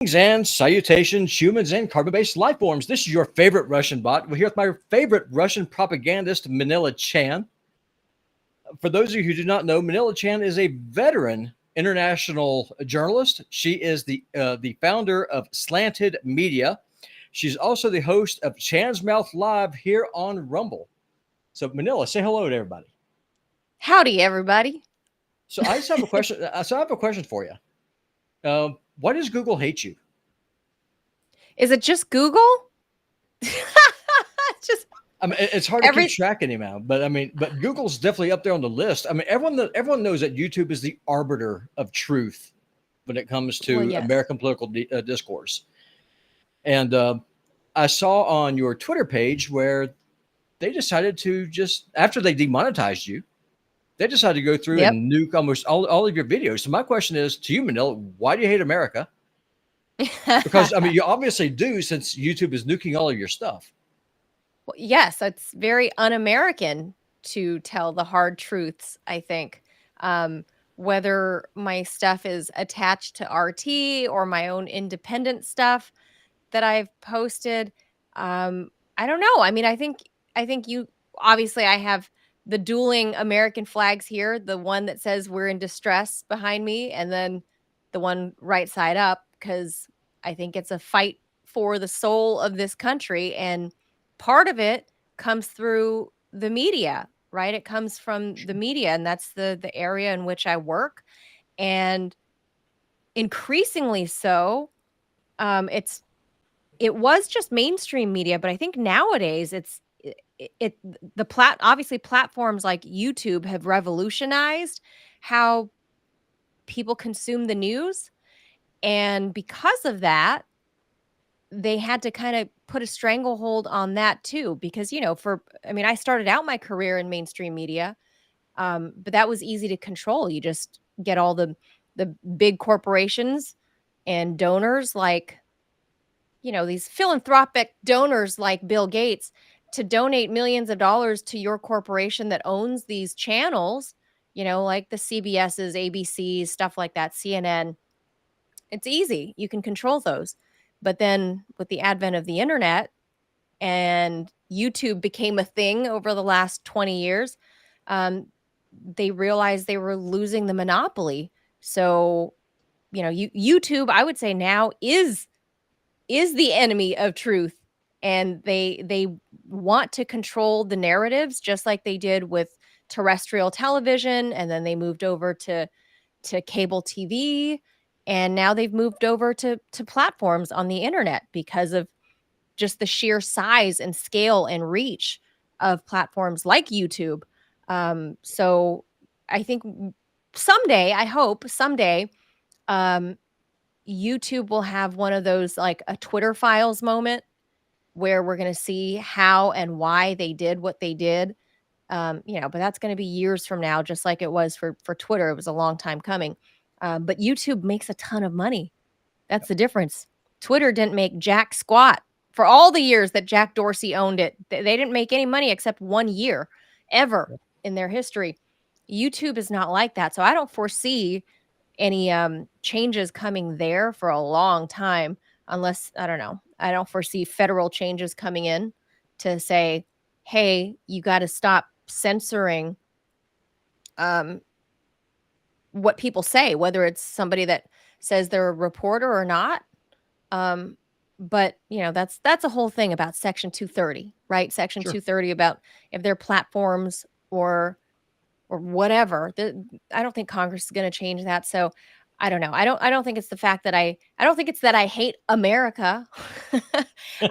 And salutations, humans and carbon-based life forms. This is your favorite Russian bot. We're here with my favorite Russian propagandist, Manila Chan. For those of you who do not know, Manila Chan is a veteran international journalist. She is the founder of Slanted Media. She's also the host of Chan's Mouth Live here on Rumble. So, Manila, say hello to everybody. Howdy, everybody. So, I just have a question. So, I have a question for you. Why does Google hate you? Is it just Google? just I mean, it's hard to keep track anymore, but but Google's definitely up there on the list. I mean, everyone knows that YouTube is the arbiter of truth when it comes to yes. American political discourse. And I saw on your Twitter page where they decided to just, after they demonetized you, they decided to go through and nuke almost all of your videos. So my question is to you, Manila, why do you hate America? Because, I mean, you obviously do, since YouTube is nuking all of your stuff. Well, yes, it's very un-American to tell the hard truths, I think. Whether my stuff is attached to RT or my own independent stuff that I've posted, I don't know. I mean, I think you, obviously I have the dueling American flags here, the one that says we're in distress behind me, and then the one right side up, because I think it's a fight for the soul of this country. And part of it comes through the media, right? It comes from the media, and that's the area in which I work. And increasingly so, it was just mainstream media, but I think nowadays obviously platforms like YouTube have revolutionized how people consume the news. And because of that, they had to kind of put a stranglehold on that too, because, I started out my career in mainstream media, but that was easy to control. You just get all the big corporations and donors, like, these philanthropic donors like Bill Gates, to donate millions of dollars to your corporation that owns these channels, like the CBS's, ABC's, stuff like that, CNN. It's easy. You can control those. But then with the advent of the internet, and YouTube became a thing over the last 20 years, they realized they were losing the monopoly. So, YouTube, I would say now, is the enemy of truth. And they want to control the narratives, just like they did with terrestrial television, and then they moved over to cable TV, and now they've moved over to platforms on the internet because of just the sheer size and scale and reach of platforms like YouTube. So I think I hope someday, YouTube will have one of those, like a Twitter files moment, where we're going to see how and why they did what they did. But that's going to be years from now, just like it was for Twitter. It was a long time coming. But YouTube makes a ton of money. That's the difference. Twitter didn't make jack squat for all the years that Jack Dorsey owned it. They didn't make any money except 1 year ever in their history. YouTube is not like that. So I don't foresee any changes coming there for a long time, unless, I don't know, I don't foresee federal changes coming in to say, hey, you got to stop censoring what people say, whether it's somebody that says they're a reporter or not. But that's a whole thing about Section 230, right? Section 230 about if they're platforms or whatever. I don't think Congress is going to change that. So I don't know. I don't think it's the fact that I don't think it's that I hate America.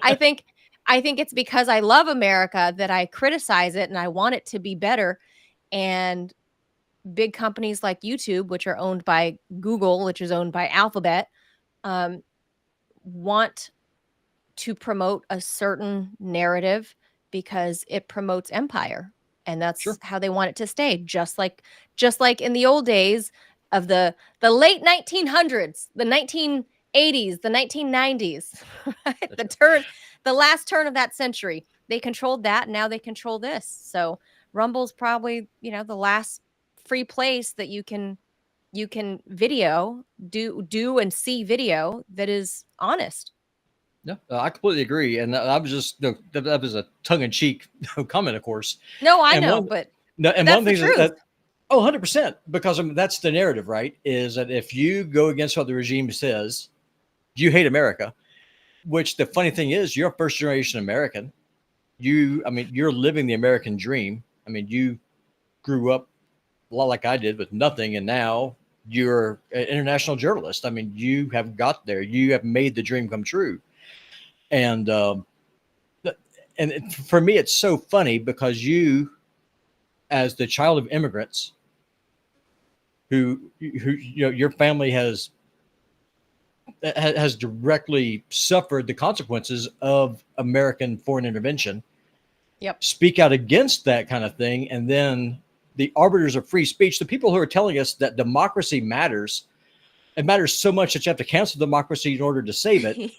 I think it's because I love America that I criticize it and I want it to be better. And big companies like YouTube, which are owned by Google, which is owned by Alphabet, want to promote a certain narrative because it promotes empire. And that's how they want it to stay. Just like in the old days of the late 1900s, the 1980s, the 1990s, right? The last turn of that century, they controlled that. And now they control this. So Rumble's probably, the last free place that you can you can do and see video that is honest. Yeah, I completely agree, and I was just that was a tongue in cheek comment, of course. No, I And know, one but no, and one that's of the the things truth. that 100%, because I mean, that's the narrative, right? Is that if you go against what the regime says, you hate America. Which the funny thing is, you're a first generation American. I mean, you're living the American dream. I mean, you grew up a lot like I did with nothing, and now you're an international journalist. I mean, you have got there. You have made the dream come true. And for me, it's so funny because you, as the child of immigrants, who your family has directly suffered the consequences of American foreign intervention, Yep. speak out against that kind of thing, and then the arbiters of free speech, the people who are telling us that democracy matters, it matters so much that you have to cancel democracy in order to save it,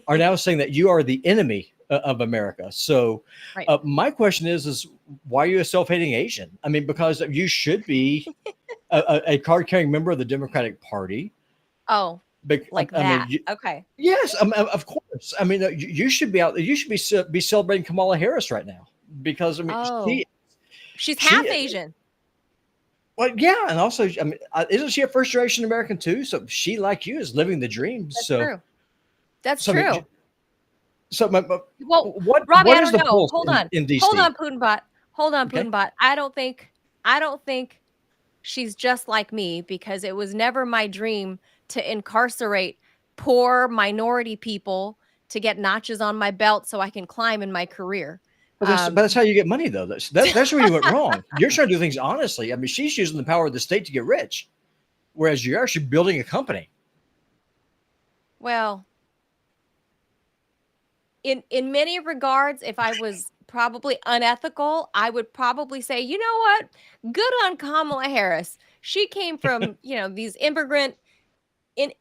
are now saying that you are the enemy of America. So, Right. my question is why are you a self-hating Asian? I mean, because you should be a card-carrying member of the Democratic Party. Oh, But like I mean, that. Okay. yes, of course. I mean, you should be out. You should be celebrating Kamala Harris right now because I mean, Oh, she's half she Asian. well, yeah, and also, I mean, isn't she a first generation American too? So she, like you, is living the dream. That's So, true. That's so I mean, true. what Well, Robbie, I is don't the know. pulse Hold on. in Hold DC? on, PutinBot. Hold on, Okay, PutinBot. I don't think she's just like me because it was never my dream to incarcerate poor minority people to get notches on my belt so I can climb in my career. but that's how you get money, though. That's where you went wrong. You're trying to do things honestly. I mean, she's using the power of the state to get rich, whereas you're actually building a company. Well, in many regards, if I was probably unethical, I would probably say, you know what? Good on Kamala Harris. She came from, these immigrant in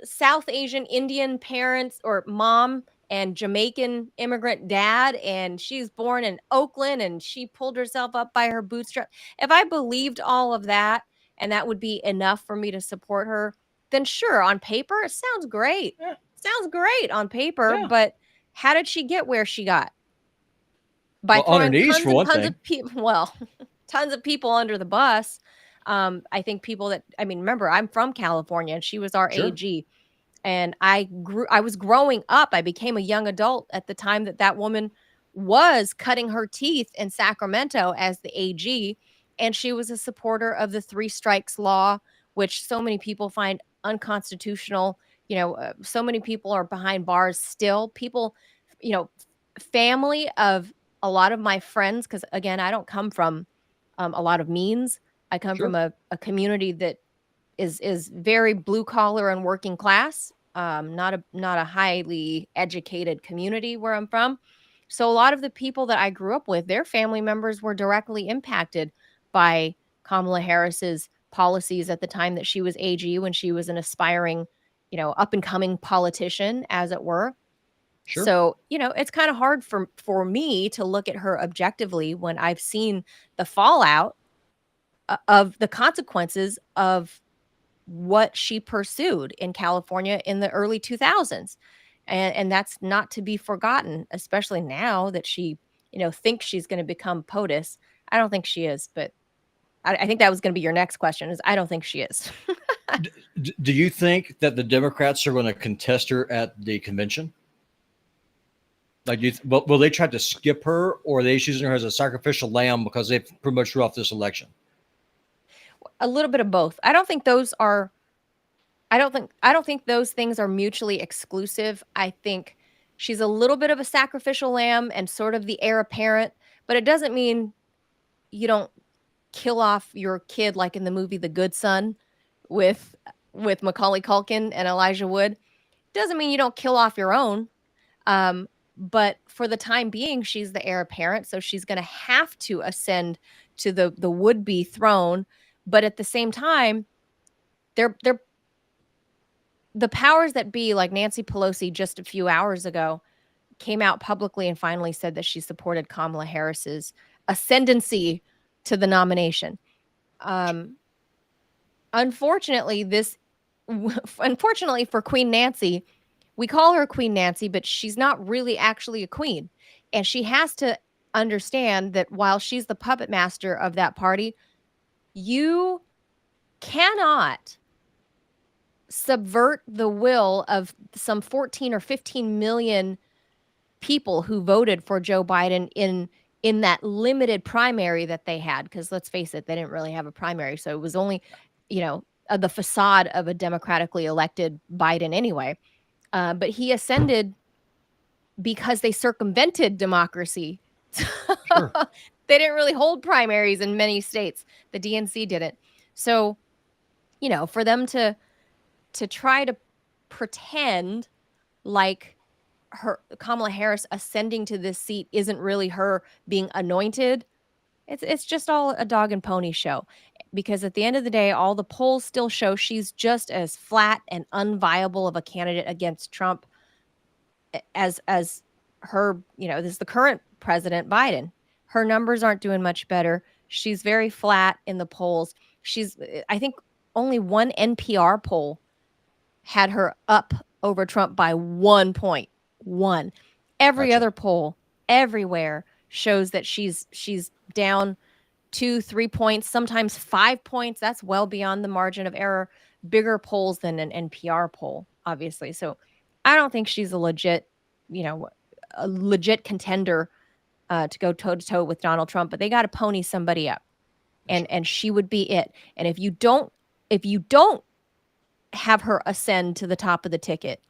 South Asian Indian parents or mom and Jamaican immigrant dad, and she's born in Oakland and she pulled herself up by her bootstrap. If I believed all of that and that would be enough for me to support her, then sure, on paper, it sounds great. Yeah, Sounds great on paper, yeah. but how did she get where she got? By Well, on her throwing knees tons for and one tons thing. of people, well, tons of people under the bus. I think people that, I mean, remember, I'm from California and she was our Sure, AG. And I was growing up. I became a young adult at the time that woman was cutting her teeth in Sacramento as the AG. And she was a supporter of the three strikes law, which so many people find unconstitutional. So many people are behind bars still. People, you know, family of a lot of my friends, because again, I don't come from a lot of means. I come from sure, a community that is very blue collar and working class. Not a highly educated community where I'm from. So a lot of the people that I grew up with, their family members were directly impacted by Kamala Harris's policies at the time that she was AG, when she was an aspiring, up and coming politician, as it were. sure. So, it's kind of hard for me to look at her objectively when I've seen the fallout of the consequences of what she pursued in California in the early 2000s. And that's not to be forgotten, especially now that she, thinks she's going to become POTUS. I don't think she is, but I think that was going to be your next question is I don't think she is. Do you think that the Democrats are going to contest her at the convention? Like, will they try to skip her, or are they using her as a sacrificial lamb because they've pretty much threw off this election? A little bit of both. I don't think those things are mutually exclusive. I think she's a little bit of a sacrificial lamb and sort of the heir apparent, but it doesn't mean you don't kill off your kid like in the movie The Good Son with Macaulay Culkin and Elijah Wood. Doesn't mean you don't kill off your own. But for the time being, she's the heir apparent, so she's going to have to ascend to the would be throne. But at the same time, they're the powers that be, like Nancy Pelosi just a few hours ago, came out publicly and finally said that she supported Kamala Harris's ascendancy to the nomination. Um, unfortunately, unfortunately for Queen Nancy, we call her Queen Nancy, but she's not really actually a queen. And she has to understand that while she's the puppet master of that party, you cannot subvert the will of some 14 or 15 million people who voted for Joe Biden in that limited primary that they had, because let's face it, they didn't really have a primary, so it was only, the facade of a democratically elected Biden anyway. But he ascended because they circumvented democracy. Sure. They didn't really hold primaries in many states. The DNC didn't. So, for them to try to pretend like Kamala Harris ascending to this seat isn't really her being anointed, it's just all a dog and pony show. Because at the end of the day, all the polls still show she's just as flat and unviable of a candidate against Trump as her, this is the current president, Biden. Her numbers aren't doing much better. She's very flat in the polls. I think only one NPR poll had her up over Trump by 1 point. One. Every Gotcha. other poll everywhere shows that she's down 2-3 points, sometimes 5 points. That's well beyond the margin of error. Bigger polls than an NPR poll, obviously. So I don't think she's a legit contender to go toe to toe with Donald Trump. But they got to pony somebody up, and she would be it. And if you don't have her ascend to the top of the ticket,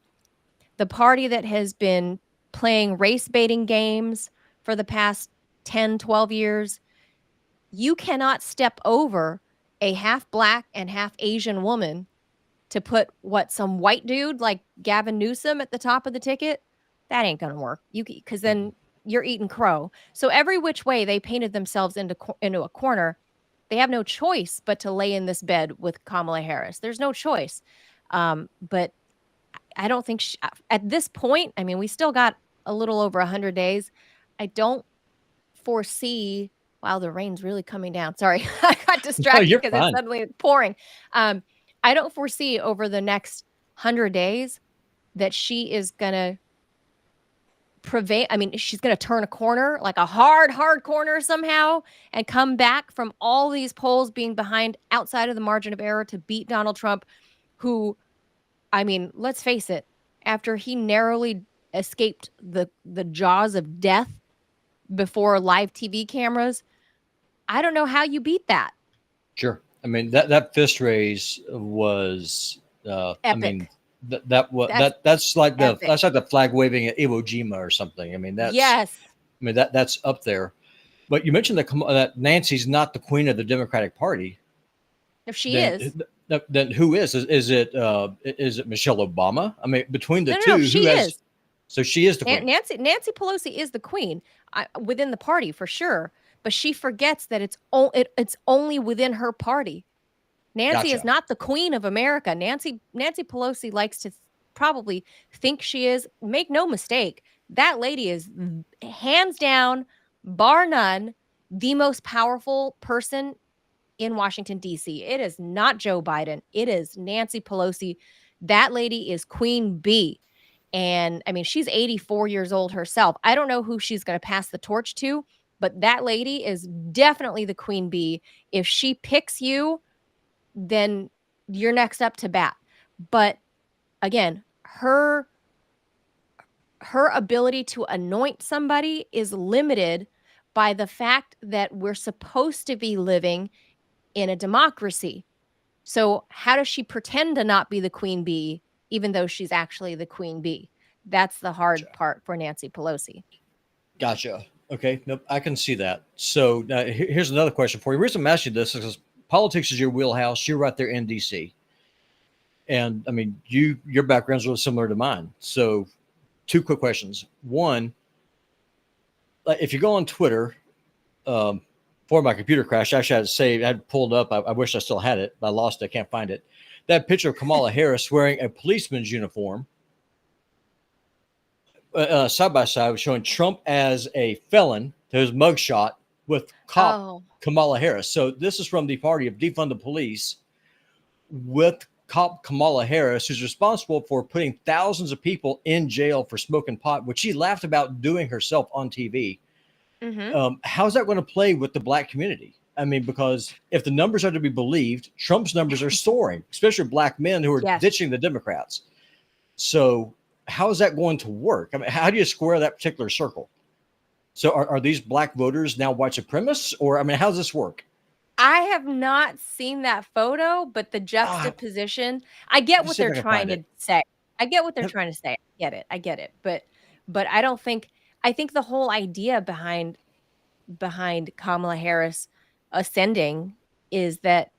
the party that has been playing race baiting games for the past 10, 12 years, you cannot step over a half black and half Asian woman to put some white dude like Gavin Newsom at the top of the ticket. That ain't going to work. Because then you're eating crow. So every which way they painted themselves into a corner, they have no choice but to lay in this bed with Kamala Harris. There's no choice. But I don't think at this point, I mean, we still got a little over 100 days. I don't foresee, wow, the rain's really coming down. Sorry, I got distracted because it's suddenly pouring. I don't foresee over the next 100 days that she is going to prevail. I mean, she's going to turn a corner, like a hard corner somehow, and come back from all these polls being behind outside of the margin of error to beat Donald Trump, who, I mean, let's face it, after he narrowly escaped the jaws of death before live TV cameras, I don't know how you beat that. Sure. I mean, that fist raise was epic. I mean, that's like the flag waving at Iwo Jima or something. I mean, that's up there. But you mentioned that Nancy's not the queen of the Democratic Party. If she is, then who is? Is it Michelle Obama? I mean, between the two, she is. So she is the queen. Nancy Pelosi is the queen within the party for sure. But she forgets that it's only within her party. Nancy is not the queen of America. Nancy Pelosi likes to probably think she is. Make no mistake, that lady is hands down, bar none, the most powerful person in Washington, D.C. It is not Joe Biden. It is Nancy Pelosi. That lady is Queen Bee. And I mean, she's 84 years old herself. I don't know who she's going to pass the torch to, but that lady is definitely the Queen Bee. If she picks you, then you're next up to bat. But again, her ability to anoint somebody is limited by the fact that we're supposed to be living in a democracy. So how does she pretend to not be the Queen Bee, even though she's actually the Queen Bee? That's the hard part for Nancy Pelosi. Gotcha. Okay. Nope. I can see that. So here's another question for you. The reason I'm asking this is because politics is your wheelhouse. You're right there in DC. And I mean, your background's really similar to mine. So 2 quick questions. One, if you go on Twitter, before my computer crashed, actually I had to say, I had pulled up. I wish I still had it, but I lost it. I can't find it. That picture of Kamala Harris wearing a policeman's uniform, side by side, was showing Trump as a felon to his mugshot with Kamala Harris. So this is from the party of defund the police, with cop Kamala Harris, who's responsible for putting thousands of people in jail for smoking pot, which she laughed about doing herself on TV. How's that going to play with the black community? I mean, because if the numbers are to be believed, Trump's numbers are soaring, especially black men who are Yes. ditching the Democrats. So how is that going to work? I mean, how do you square that particular circle? So are these black voters now white supremacists? Or, I mean, how does this work? I have not seen that photo, but the juxtaposition, I get what they're trying to say. I get what they're trying to say. I get it. But I don't think, I think the whole idea behind Kamala Harris ascending is that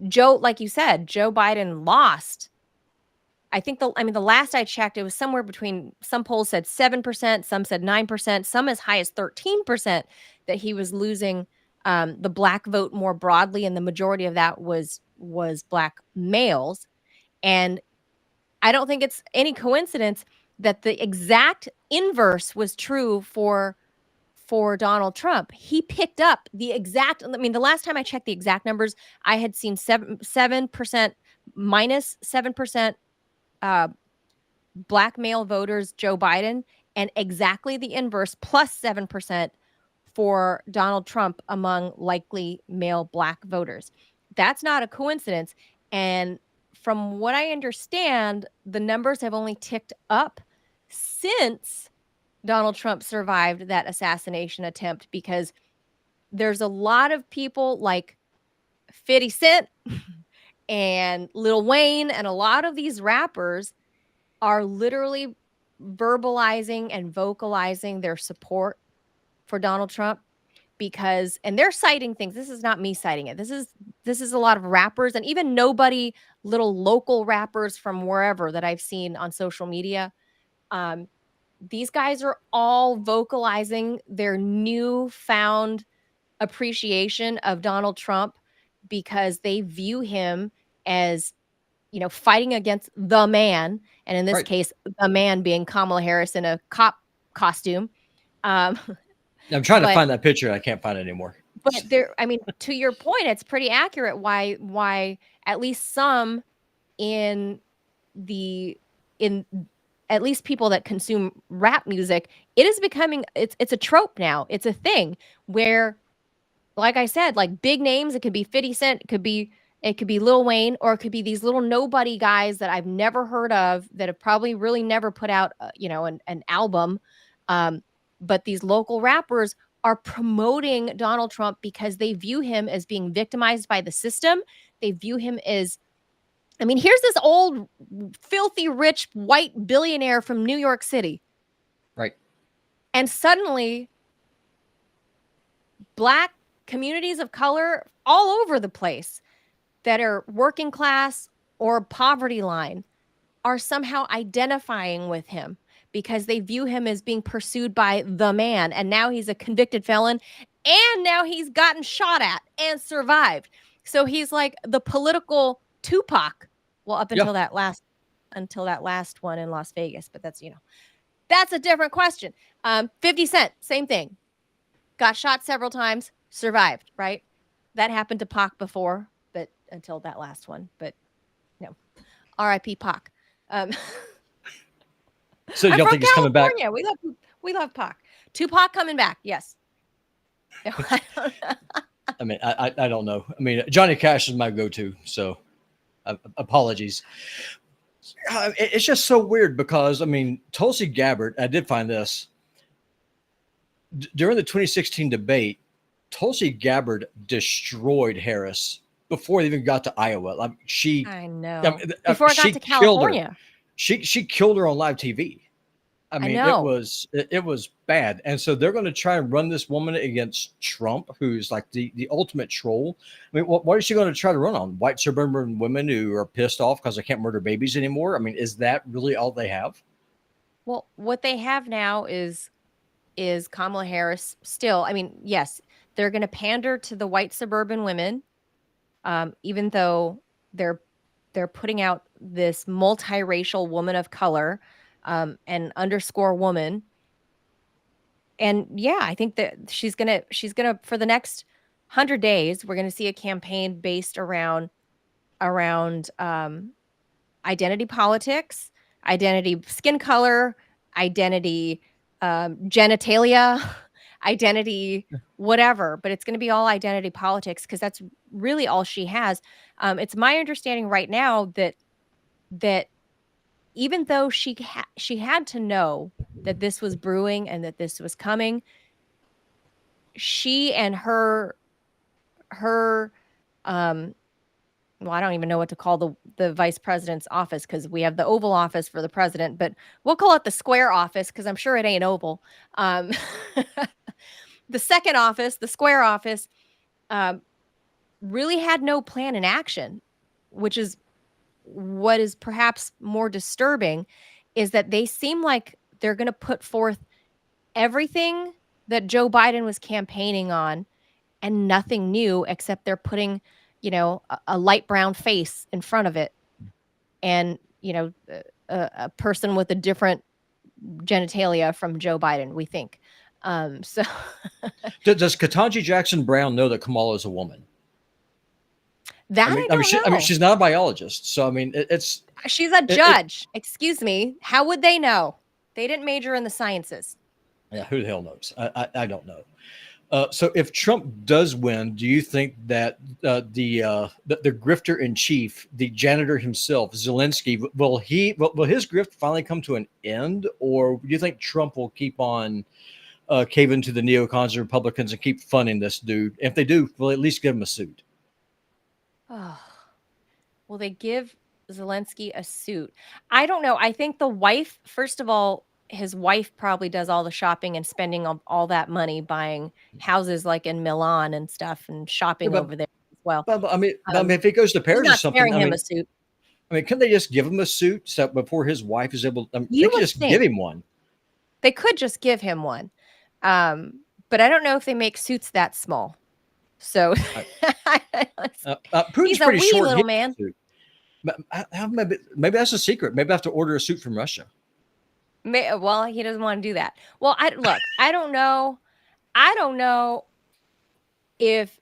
like you said, Joe Biden lost. I think the last I checked, it was somewhere between, some polls said 7%, some said 9%, some as high as 13% that he was losing the black vote more broadly, and the majority of that was black males. And I don't think it's any coincidence that the exact inverse was true for Donald Trump. He picked up the exact, I mean, the last time I checked the exact numbers, I had seen 7% minus 7% black male voters, Joe Biden, and exactly the inverse, plus 7% for Donald Trump among likely male black voters. That's not a coincidence. And from what I understand, the numbers have only ticked up since Donald Trump survived that assassination attempt, because there's a lot of people like 50 Cent and Lil Wayne and a lot of these rappers are literally verbalizing and vocalizing their support for Donald Trump, because, and they're citing things. This is not me citing it. This is a lot of rappers, and even nobody, little local rappers from wherever that I've seen on social media. These guys are all vocalizing their newfound appreciation of Donald Trump, because they view him as, you know, fighting against the man. And in this case, the man being Kamala Harris in a cop costume. I'm trying to find that picture. I can't find it anymore. But there, I mean, to your point, it's pretty accurate why at least some in at least people that consume rap music, it is becoming, it's a trope now. It's a thing where, like I said, like big names, it could be 50 Cent, it could be Lil Wayne, or it could be these little nobody guys that I've never heard of, that have probably really never put out, an album. But these local rappers are promoting Donald Trump because they view him as being victimized by the system. They view him as, I mean, here's this old, filthy, rich, white billionaire from New York City. Right. And suddenly, black communities of color all over the place that are working class or poverty line are somehow identifying with him, because they view him as being pursued by the man. And now he's a convicted felon, and now he's gotten shot at and survived. So he's like the political Tupac. Well, up until that last one in Las Vegas, but that's a different question. 50 Cent, same thing. Got shot several times, survived, right? That happened to Pac before, but until that last one. But no, R.I.P. Pac. So you don't think he's coming back? We love Pac. Tupac coming back, yes. I mean, I don't know. I mean, Johnny Cash is my go-to, so apologies. It's just so weird because, I mean, Tulsi Gabbard, I did find this. During the 2016 debate, Tulsi Gabbard destroyed Harris before they even got to Iowa. Like I know. Before it got to California. She killed her on live TV. I mean, it was bad. And so they're going to try and run this woman against Trump, who's like the ultimate troll. I mean, what is she going to try to run on? White suburban women who are pissed off because they can't murder babies anymore? I mean, is that really all they have? Well, what they have now is Kamala Harris still. I mean, yes, they're going to pander to the white suburban women, even though they're putting out this multiracial woman of color, and underscore woman. And yeah, I think that she's gonna for the next 100 days, we're gonna see a campaign based around around identity politics, identity skin color, identity genitalia, identity whatever, but it's going to be all identity politics because that's really all she has. It's my understanding right now that even though she had to know that this was brewing and that this was coming, she and her well, I don't even know what to call the vice president's office because we have the Oval Office for the president, but we'll call it the Square Office because I'm sure it ain't oval. The second office, the Square Office, really had no plan in action, which is what is perhaps more disturbing, is that they seem like they're going to put forth everything that Joe Biden was campaigning on and nothing new except they're putting, a light brown face in front of it and, a person with a different genitalia from Joe Biden, we think. So Does Ketanji Jackson Brown know that Kamala is a woman? that I don't know. She's not a biologist, so I mean, She's a judge. Excuse me. How would they know? They didn't major in the sciences. Yeah, who the hell knows? I don't know. So if Trump does win, do you think that the grifter in chief, the janitor himself, Zelensky, will his grift finally come to an end, or do you think Trump will keep on caving to the neocons and Republicans and keep funding this dude? If they do, we'll at least give him a suit. Oh, will they give Zelensky a suit? I don't know. I think the wife, first of all, his wife probably does all the shopping and spending all that money buying houses like in Milan and stuff and shopping over there as well. But I mean, if he goes to Paris or something, sparing him a suit. I mean, can they just give him a suit so before his wife is able? They could just give him one. They could just give him one, but I don't know if they make suits that small. So Putin's he's a pretty wee short little man. Maybe that's a secret. Maybe I have to order a suit from Russia. Well, he doesn't want to do that. Well, I don't know. I don't know if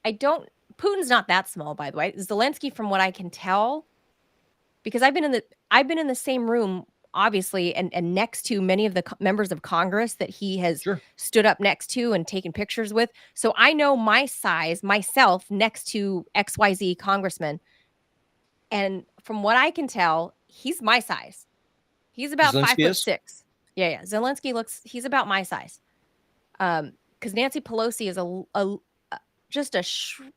Putin's not that small, by the way. Zelensky, from what I can tell, because I've been in the same room, obviously, and next to many of the members of Congress that he has stood up next to and taken pictures with. So I know my size myself next to XYZ congressman. And from what I can tell, he's my size. He's about Zelensky 5'6". Yeah. Zelensky he's about my size. Because Nancy Pelosi is just a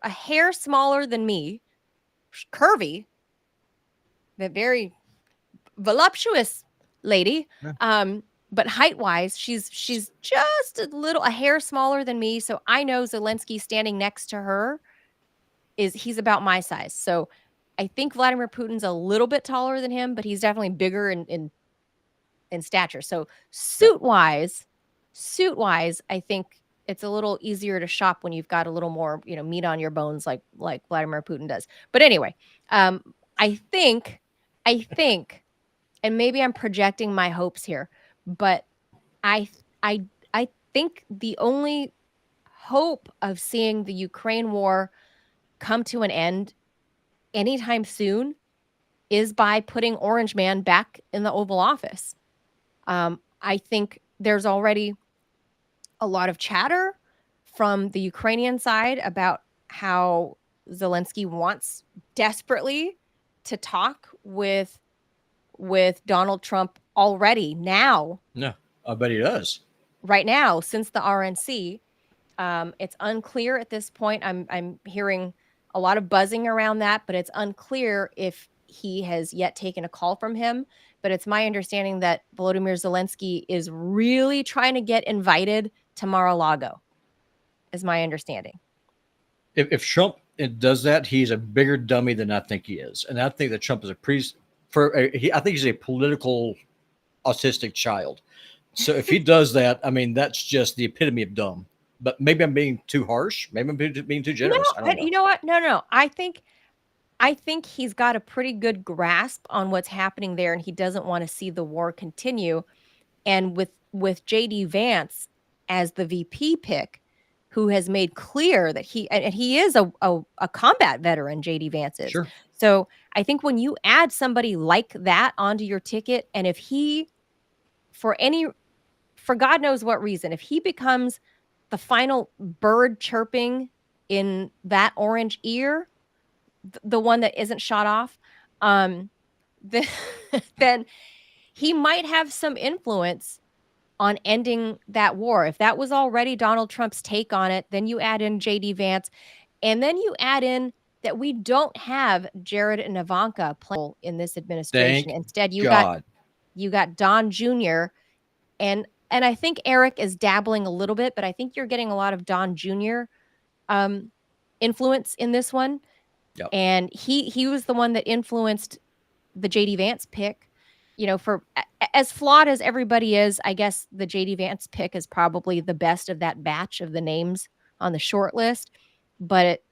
hair smaller than me, curvy, but very voluptuous lady. Yeah. But height-wise, she's just a hair smaller than me. So I know Zelensky standing next to her he's about my size. So I think Vladimir Putin's a little bit taller than him, but he's definitely bigger in stature. So suit-wise, I think it's a little easier to shop when you've got a little more, meat on your bones like Vladimir Putin does. But anyway, I think, and maybe I'm projecting my hopes here, but I think the only hope of seeing the Ukraine war come to an end anytime soon is by putting Orange Man back in the Oval Office. I think there's already a lot of chatter from the Ukrainian side about how Zelensky wants desperately to talk with Donald Trump already now. No, I bet he does. Right now, since the RNC, it's unclear at this point. I'm hearing a lot of buzzing around that, but it's unclear if he has yet taken a call from him. But it's my understanding that Volodymyr Zelensky is really trying to get invited to Mar-a-Lago, is my understanding. If Trump does that, he's a bigger dummy than I think he is. And I think that Trump is I think he's a political autistic child. So if he does that, I mean, that's just the epitome of dumb. But maybe I'm being too harsh. Maybe I'm being too generous. No, you know what? No. I think he's got a pretty good grasp on what's happening there, and he doesn't want to see the war continue. And with JD Vance as the VP pick, who has made clear that he is a combat veteran, JD Vance is. Sure. So I think when you add somebody like that onto your ticket, and if he, for God knows what reason, if he becomes the final bird chirping in that orange ear, the one that isn't shot off, then, then he might have some influence on ending that war. If that was already Donald Trump's take on it, then you add in JD Vance, and then you add in that we don't have Jared and Ivanka playing in this administration. Thank Instead, God. you got Don Jr. and I think Eric is dabbling a little bit, but I think you're getting a lot of Don Jr. Influence in this one. Yep. And he was the one that influenced the JD Vance pick. You know, for as flawed as everybody is, I guess the JD Vance pick is probably the best of that batch of the names on the short list. But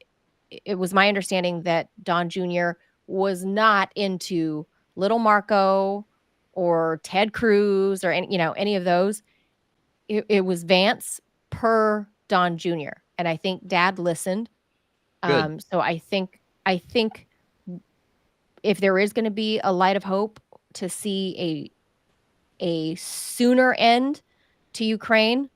it was my understanding that Don Jr. was not into Little Marco or Ted Cruz or any of those. It was Vance per Don Jr. And I think Dad listened. Good. So I think if there is going to be a light of hope to see a sooner end to Ukraine,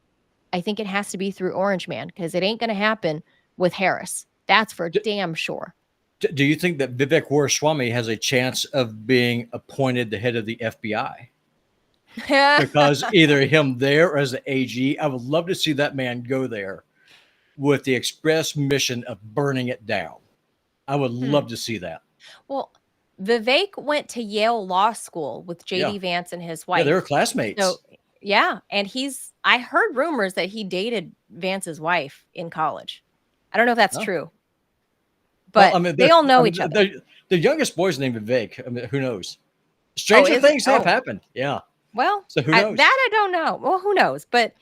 I think it has to be through Orange Man, because it ain't going to happen with Harris. That's for damn sure. Do you think that Vivek Ramaswamy has a chance of being appointed the head of the FBI? Because either him there or as the AG, I would love to see that man go there with the express mission of burning it down. I would love to see that. Well, Vivek went to Yale Law School with JD Vance and his wife. Yeah, they were classmates. So, yeah, and I heard rumors that he dated Vance's wife in college. I don't know if that's true. But they all know each other. The youngest boy's named Vivek. I mean, who knows? Stranger things have happened. Yeah. Well, so who knows? I don't know. Well, who knows? But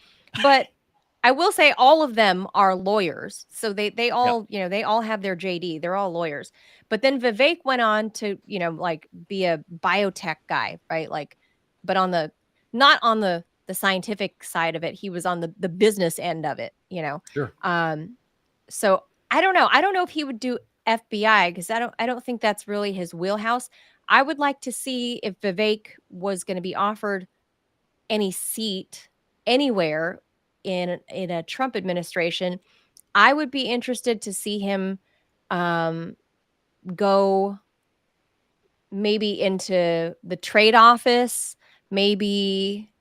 I will say all of them are lawyers. So they all, they all have their JD. They're all lawyers. But then Vivek went on to, like be a biotech guy, right? Like, but not on the scientific side of it. He was on the business end of it, Sure. So I don't know. I don't know if he would do FBI, because I don't think that's really his wheelhouse. I would like to see if Vivek was going to be offered any seat anywhere in a Trump administration. I would be interested to see him go maybe into the trade office. Maybe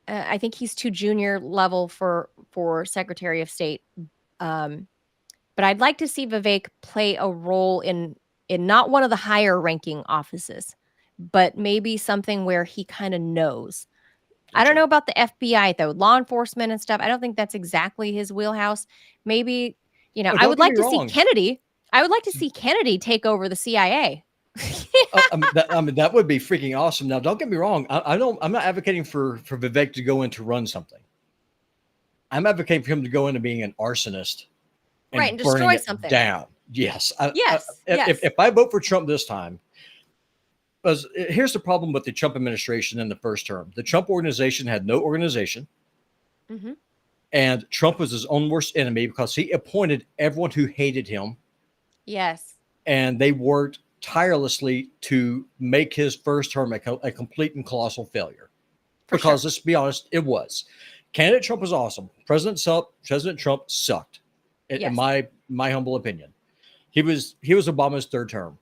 I think he's too junior level for Secretary of State. But I'd like to see Vivek play a role in not one of the higher ranking offices, but maybe something where he kind of knows. Gotcha. I don't know about the FBI though, law enforcement and stuff. I don't think that's exactly his wheelhouse. Maybe, I would like to see Kennedy. I would like to see Kennedy take over the CIA. That would be freaking awesome. Now, don't get me wrong. I'm not advocating for Vivek to go in to run something. I'm advocating for him to go into being an arsonist. And destroy something down. Yes. Yes. If I vote for Trump this time, because here's the problem with the Trump administration in the first term. The Trump organization had no organization. Mm-hmm. And Trump was his own worst enemy because he appointed everyone who hated him. Yes. And they worked tirelessly to make his first term a complete and colossal failure. Because let's be honest, it was. Candidate Trump was awesome. President Trump sucked. In my humble opinion, he was Obama's third term.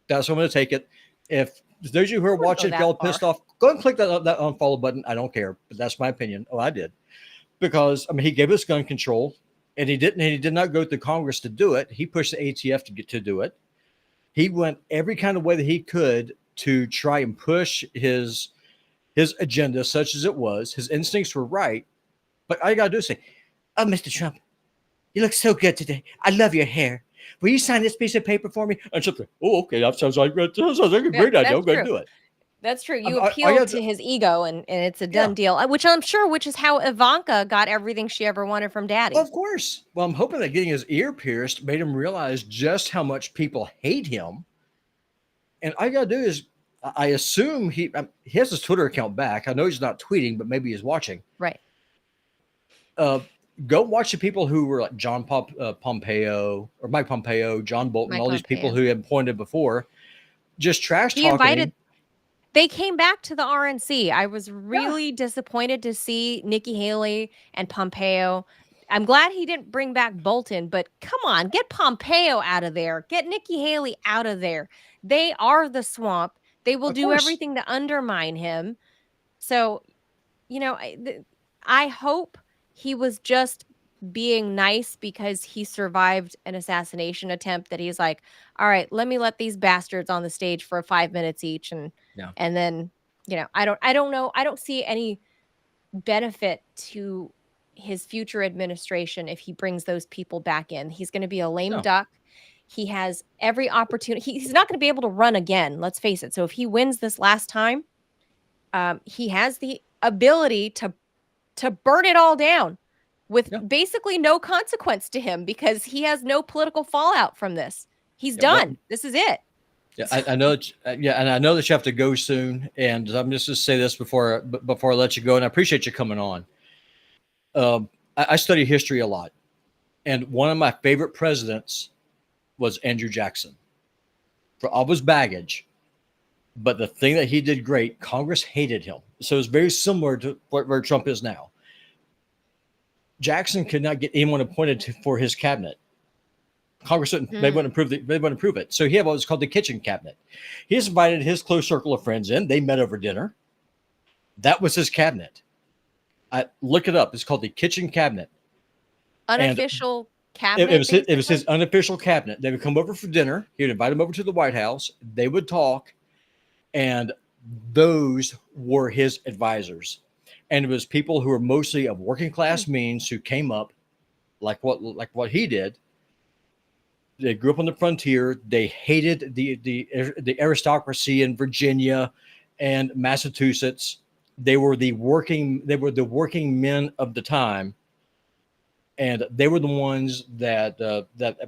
That's how I'm going to take it. If those of you who are watching feel pissed off, go ahead and click that unfollow button. I don't care, but that's my opinion. Oh, I did, because he gave us gun control, and he did not go to Congress to do it. He pushed the ATF to do it. He went every kind of way that he could to try and push his agenda, such as it was. His instincts were right, but all you got to do is say, "Oh, Mr. Trump, you look so good today. I love your hair. Will you sign this piece of paper for me?" And something. Oh, okay. That sounds like a great idea. I'm going to do it. That's true. You appealed to his ego, and it's a done deal. Which is how Ivanka got everything she ever wanted from Daddy. Well, of course. Well, I'm hoping that getting his ear pierced made him realize just how much people hate him. And all you got to do is, I assume he has his Twitter account back. I know he's not tweeting, but maybe he's watching. Right. Go watch the people who were like Pompeo or Mike Pompeo, John Bolton, Mike all these people Pompeo. who had pointed before, just trash He talking him. invited They came back to the RNC. I was Yeah, really disappointed to see Nikki Haley and Pompeo. I'm glad he didn't bring back Bolton, but come on, get Pompeo out of there. Get Nikki Haley out of there. They are the swamp. They will of do course. everything to undermine him. So, I hope he was just being nice because he survived an assassination attempt, that he's like, all right, let me let these bastards on the stage for 5 minutes each, Yeah. and then, I don't know, I don't see any benefit to his future administration if he brings those people back in. He's going to be a lame No. duck. He has every opportunity. He's not going to be able to run again, let's face it. So if he wins this last time, he has the ability to burn it all down with Yeah. basically no consequence to him, because he has no political fallout from this. He's Yeah. Well, done. This is it. yeah, I know. Yeah, and I know that you have to go soon. And I'm just to say this before I let you go. And I appreciate you coming on. I study history a lot, and one of my favorite presidents was Andrew Jackson. For all of his baggage, but the thing that he did great, Congress hated him. So it's very similar to where Trump is now. Jackson could not get anyone appointed for his cabinet. Congress wouldn't, they wouldn't approve they wouldn't approve it. So he had what was called the kitchen cabinet. He just invited his close circle of friends in. They met over dinner. That was his cabinet. I look it up. It's called the kitchen cabinet. Unofficial And cabinet. it was his unofficial cabinet. They would come over for dinner. He would invite them over to the White House. They would talk, and those were his advisors. And it was people who were mostly of working class means who came up like what he did. They grew up on the frontier. They hated the aristocracy in Virginia and Massachusetts. They were the working men of the time, and they were the ones that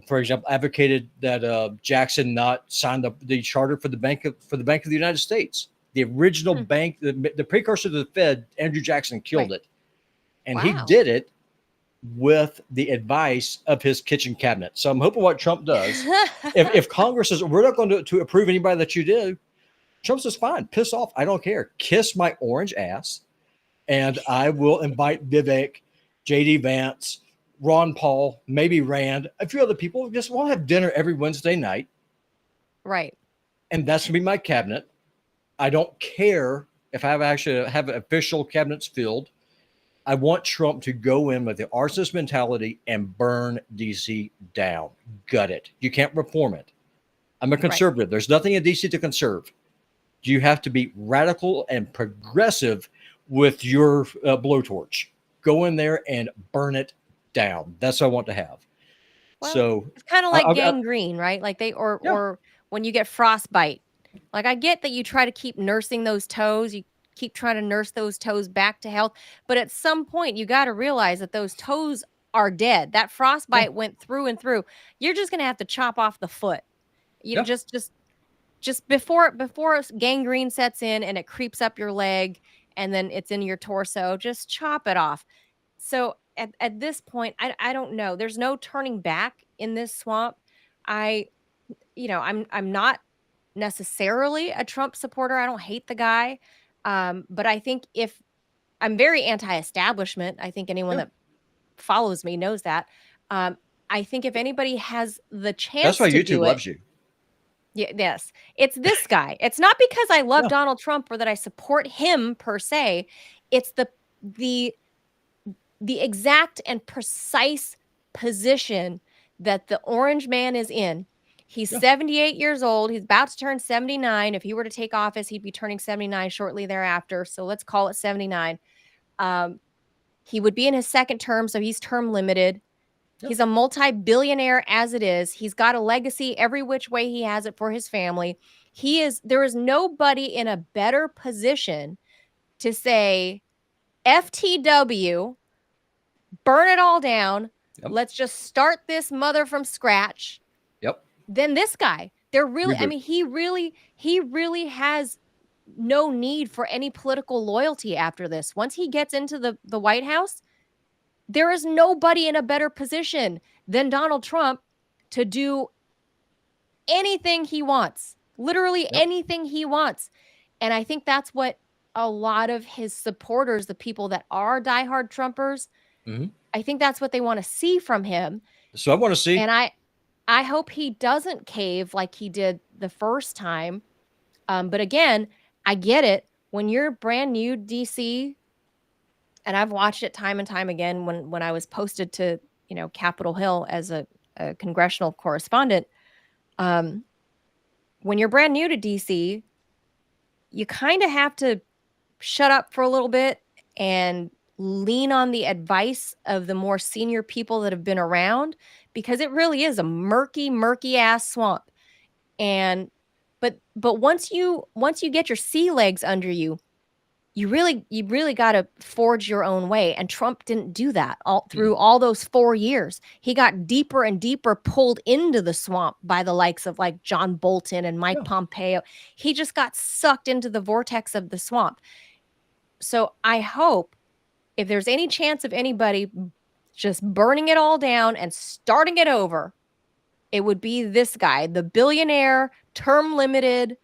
for example, advocated that Jackson not sign the charter for the Bank of the United States. The original bank, the precursor to the Fed, Andrew Jackson killed it, and he did it with the advice of his kitchen cabinet. So I'm hoping what Trump does, if Congress says we're not going to approve anybody that you do, Trump says fine, piss off, I don't care, kiss my orange ass, and I will invite Vivek, J.D. Vance, Ron Paul, maybe Rand, a few other people. Just we'll have dinner every Wednesday night, Right? And that's gonna be my cabinet. I don't care if I have official cabinets filled. I want Trump to go in with the arsonist mentality and burn DC down, gut it. You can't reform it. I'm a conservative. Right. There's nothing in DC to conserve. You have to be radical and progressive with your blowtorch. Go in there and burn it down. That's what I want to have. Well, so it's kind of like gangrene, right? Like or when you get frostbite. Like, I get that you try to keep nursing those toes. You keep trying to nurse those toes back to health. But at some point, you got to realize that those toes are dead. That frostbite went through and through. You're just going to have to chop off the foot. You just before gangrene sets in and it creeps up your leg and then it's in your torso, just chop it off. So at this point, I don't know. There's no turning back in this swamp. I'm not necessarily a Trump supporter. I don't hate the guy. But I think if I'm very anti-establishment, I think anyone that follows me knows that. I think if anybody has the chance, that's why YouTube loves you. Yes, it's this guy. It's not because I love Donald Trump or that I support him per se. It's the exact and precise position that the orange man is in. He's 78 years old. He's about to turn 79. If he were to take office, he'd be turning 79 shortly thereafter. So let's call it 79. He would be in his second term, so he's term limited. He's a multi-billionaire as it is. He's got a legacy every which way he has it for his family. There is nobody in a better position to say, FTW, burn it all down. Let's just start this mother from scratch. Than this guy. They're really, I mean, he really has no need for any political loyalty after this. Once he gets into the White House, There is nobody in a better position than Donald Trump to do anything he wants, literally Yep. anything he wants. And I think that's what a lot of his supporters, the people that are diehard Trumpers, Mhm. I think that's what they want to see from him. So I want to see. And I hope he doesn't cave like he did the first time. But again, I get it. When you're brand new DC, and I've watched it time and time again when I was posted to, Capitol Hill as a congressional correspondent. Um, when you're brand new to DC, you kind of have to shut up for a little bit and lean on the advice of the more senior people that have been around, because it really is a murky ass swamp. And but once you get your sea legs under you, you really got to forge your own way. And Trump didn't do that all through all those 4 years. He got deeper and deeper pulled into the swamp by the likes of like John Bolton and Mike Yeah. Pompeo. He just got sucked into the vortex of the swamp. So I hope, if there's any chance of anybody just burning it all down and starting it over, it would be this guy, the billionaire, term limited,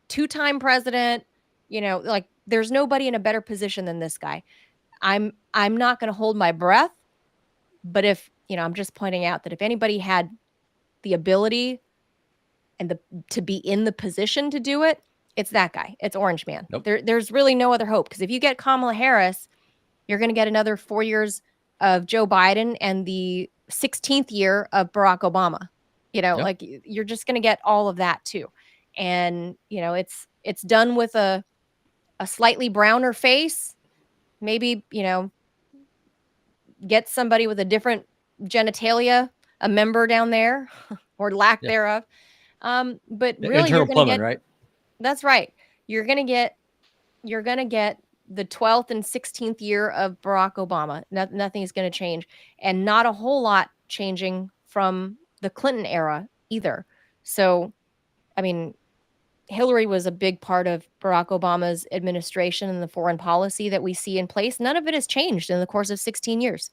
2-time president. Like, there's nobody in a better position than this guy. I'm not going to hold my breath, but if, I'm just pointing out that if anybody had the ability and to be in the position to do it, it's that guy. It's Orange Man. Nope. There's really no other hope, because if you get Kamala Harris, you're going to get another 4 years of Joe Biden and the 16th year of Barack Obama. Yep. Like, you're just going to get all of that too. And, it's done with a slightly browner face. Maybe, get somebody with a different genitalia, a member down there, or lack thereof. But really, Internal plumbing, right? That's right. You're going to get the 12th and 16th year of Barack Obama. Nothing is going to change, and not a whole lot changing from the Clinton era either. So, I mean, Hillary was a big part of Barack Obama's administration and the foreign policy that we see in place. None of it has changed in the course of 16 years.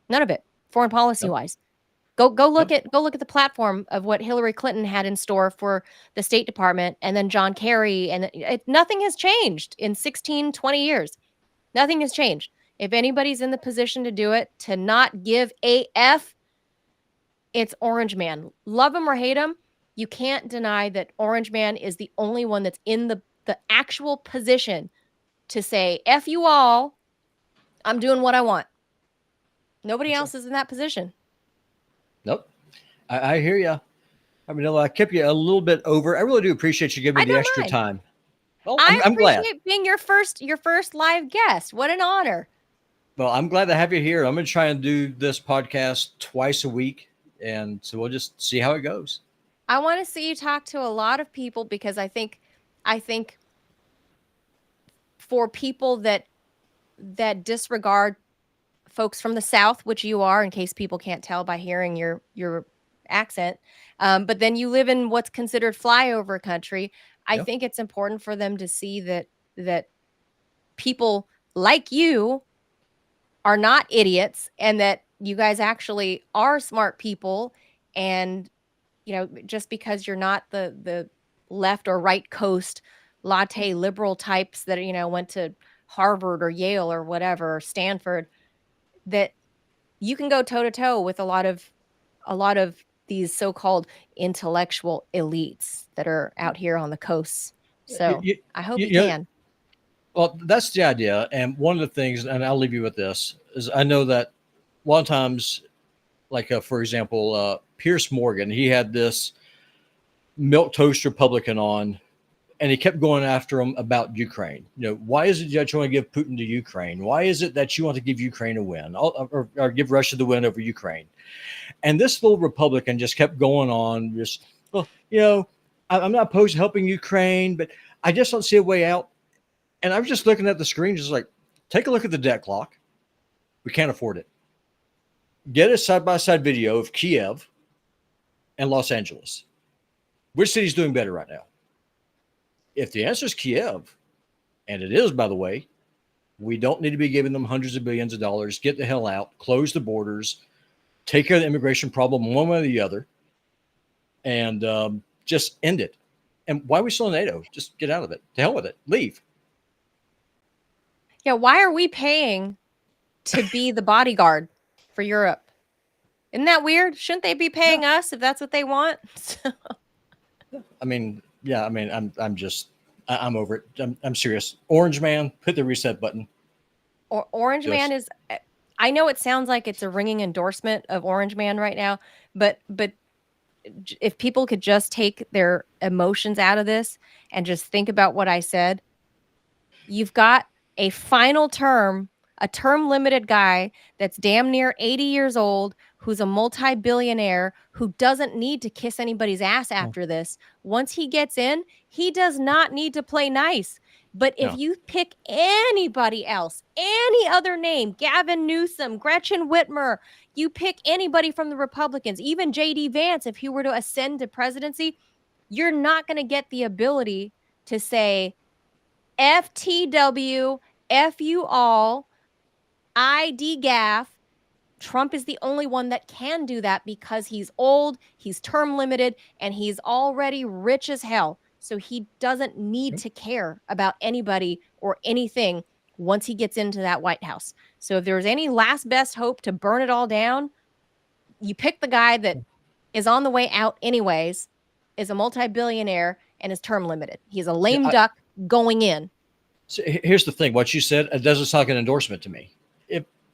None of it, foreign policy wise. Go look at the platform of what Hillary Clinton had in store for the State Department, and then John Kerry, and nothing has changed in 16, 20 years. Nothing has changed. If anybody's in the position to do it, to not give a F, it's Orange Man. Love him or hate him, you can't deny that Orange Man is the only one that's in the actual position to say, F you all, I'm doing what I want. Nobody else is in that position. Nope. I hear you. I mean, I kept you a little bit over. I really do appreciate you giving me the extra time. Well, I'm glad. I appreciate being your first live guest. What an honor. Well, I'm glad to have you here. I'm going to try and do this podcast twice a week, and so we'll just see how it goes. I want to see you talk to a lot of people, because I think for people that disregard folks from the South, which you are, in case people can't tell by hearing your accent, but then you live in what's considered flyover country. I think it's important for them to see that people like you are not idiots, and that you guys actually are smart people. And just because you're not the left or right coast latte liberal types that went to Harvard or Yale or whatever, or Stanford, that you can go toe to toe with a lot of these so-called intellectual elites that are out here on the coasts. So I hope you can. Well, that's the idea. And one of the things, and I'll leave you with this, is I know that a lot of times, like for example, Pierce Morgan, he had this milquetoast Republican on, and he kept going after him about Ukraine. Why is it that you want to give Putin to Ukraine? Why is it that you want to give Ukraine a win, or give Russia the win over Ukraine? And this little Republican just kept going on, just, well, I'm not opposed to helping Ukraine, but I just don't see a way out. And I was just looking at the screen, just like, take a look at the debt clock. We can't afford it. Get a side-by-side video of Kiev and Los Angeles. Which city's doing better right now? If the answer is Kiev, and it is, by the way, We don't need to be giving them hundreds of billions of dollars. Get the hell out. Close the borders. Take care of the immigration problem one way or the other, and just end it. And why are we still in NATO? Just get out of it. To hell with it. Leave. Yeah, why are we paying to be the bodyguard for Europe? Isn't that weird? Shouldn't they be paying us if that's what they want? I mean, yeah. I mean, I'm over it. I'm serious. Orange Man, put the reset button. Or Orange Man is. I know it sounds like it's a ringing endorsement of Orange Man right now, but if people could just take their emotions out of this and just think about what I said, you've got a final term, a term limited guy that's damn near 80 years old, who's a multi-billionaire, who doesn't need to kiss anybody's ass after this. Once he gets in, he does not need to play nice. But if you pick anybody else, any other name, Gavin Newsom, Gretchen Whitmer, you pick anybody from the Republicans, even J.D. Vance, if he were to ascend to presidency, you're not going to get the ability to say, FTW, F you all, IDGAF. Trump is the only one that can do that because he's old, he's term limited, and he's already rich as hell. So he doesn't need to care about anybody or anything once he gets into that White House. So if there's any last best hope to burn it all down, you pick the guy that is on the way out anyways, is a multi-billionaire, and is term limited. He's a lame duck going in. So here's the thing. What you said, it doesn't sound like an endorsement to me.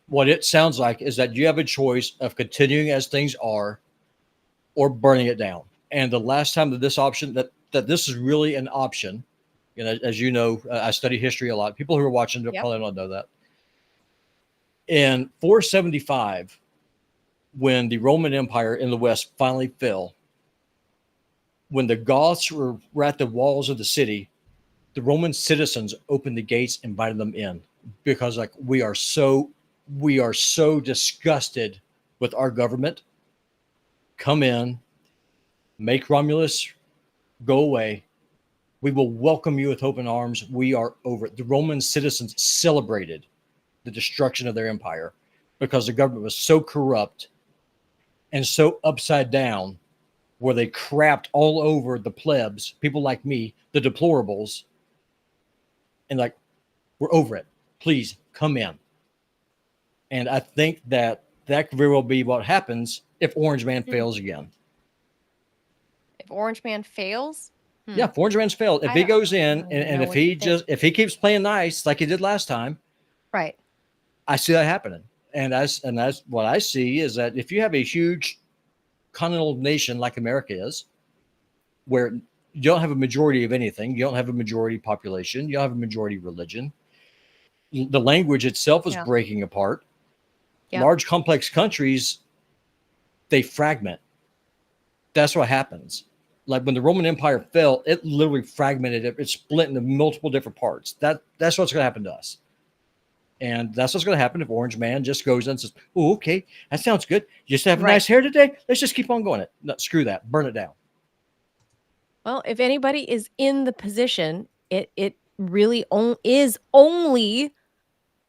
What it sounds like is that you have a choice of continuing as things are or burning it down. And the last time that this option, that this is really an option, you know, as you know, I study history a lot. People who are watching probably don't know that. In 475, when the Roman Empire in the West finally fell, when the Goths were at the walls of the city, the Roman citizens opened the gates, invited them in, because like we are so disgusted with our government. Come in, make Romulus go away. We will welcome you with open arms. We are over it. The Roman citizens celebrated the destruction of their empire because the government was so corrupt and so upside down, where they crapped all over the plebs, people like me, the deplorables, and like, we're over it. Please come in. And I think that could very well be what happens if Orange Man fails again. If Orange Man fails? Yeah, if Orange Man's failed. If he goes in and if he keeps playing nice like he did last time, right? I see that happening. And that's what I see, is that if you have a huge continental nation like America is, where you don't have a majority of anything, you don't have a majority population, you don't have a majority religion, the language itself is breaking apart. Large complex countries, they fragment. That's what happens. Like when the Roman Empire fell, it literally fragmented it. It split into multiple different parts. That's what's going to happen to us. And that's what's going to happen if Orange Man just goes in and says, oh, okay, that sounds good. You just have nice hair today? Let's just keep on going. No, screw that. Burn it down. Well, if anybody is in the position, it really is only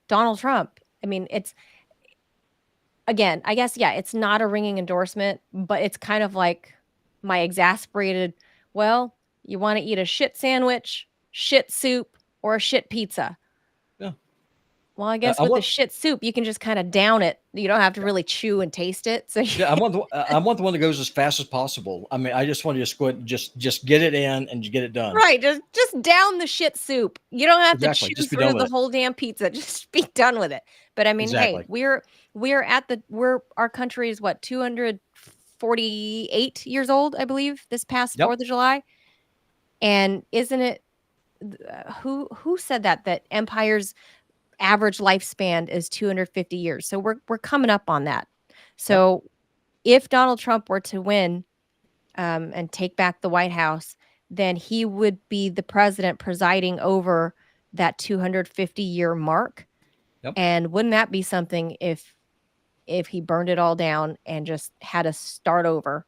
Donald Trump. I mean, it's, again, I guess, it's not a ringing endorsement, but it's kind of like my exasperated, well, you want to eat a shit sandwich, shit soup, or a shit pizza? Yeah. Well, I guess with the shit soup, you can just kind of down it. You don't have to really chew and taste it. So I want the one that goes as fast as possible. I mean, I just want to just go ahead and just get it in and get it done. Right. Just down the shit soup. You don't have to chew through the whole damn pizza. Just be done with it. But I mean, hey, our country is what, 248 years old, I believe, this past 4th of July. And isn't it, who said that empires average lifespan is 250 years. So we're coming up on that. So if Donald Trump were to win and take back the White House, then he would be the president presiding over that 250-year mark. And wouldn't that be something if he burned it all down and just had to start over?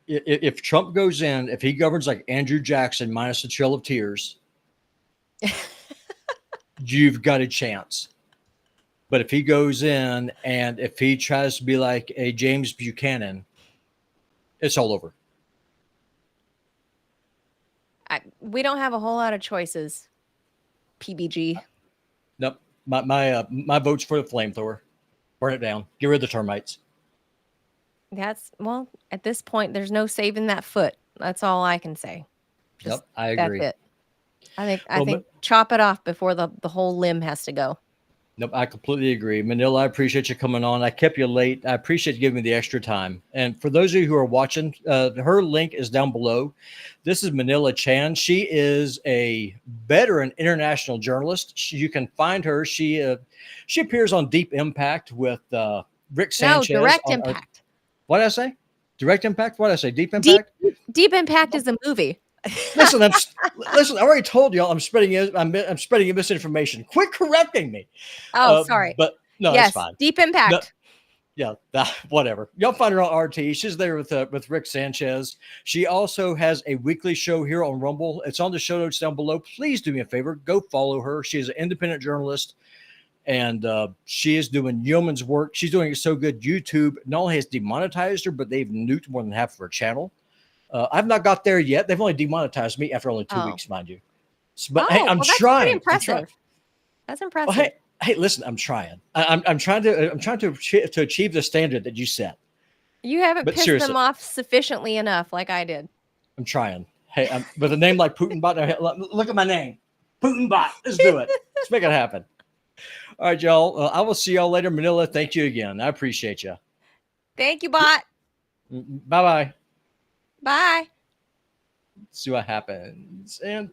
If Trump goes in, if he governs like Andrew Jackson minus the Trail of Tears, you've got a chance. But if he goes in and if he tries to be like a James Buchanan, it's all over. We don't have a whole lot of choices, PBG. Nope. My vote's for the flamethrower. Burn it down. Get rid of the termites. Well, at this point, there's no saving that foot. That's all I can say. Yep, I agree. That's it. I think chop it off before the whole limb has to go. Nope, I completely agree. Manila, I appreciate you coming on. I kept you late. I appreciate you giving me the extra time. And for those of you who are watching, her link is down below. This is Manila Chan. She is a veteran international journalist. You can find her. She appears on Deep Impact with Rick Sanchez. No, Direct Impact. What did I say? Direct Impact? What did I say? Deep Impact? Deep Impact is a movie. Listen, I already told y'all I'm spreading misinformation. Quit correcting me. Oh, sorry. But no, yes, it's fine. Deep Impact. No, whatever. Y'all find her on RT. She's there with Rick Sanchez. She also has a weekly show here on Rumble. It's on the show notes down below. Please do me a favor. Go follow her. She is an independent journalist, and she is doing yeoman's work. She's doing it so good. YouTube not only has demonetized her, but they've nuked more than half of her channel. I've not got there yet. They've only demonetized me after only 2 weeks, mind you. But hey, I'm trying. Impressive. That's impressive. Well, hey, listen, I'm trying. I'm trying to achieve the standard that you set. You haven't pissed them off sufficiently enough, like I did. I'm trying. Hey, with a name like PutinBot, look at my name, PutinBot. Let's do it. Let's make it happen. All right, y'all. I will see y'all later. Manila, thank you again. I appreciate you. Thank you, Bot. Bye-bye. Bye. See what happens. And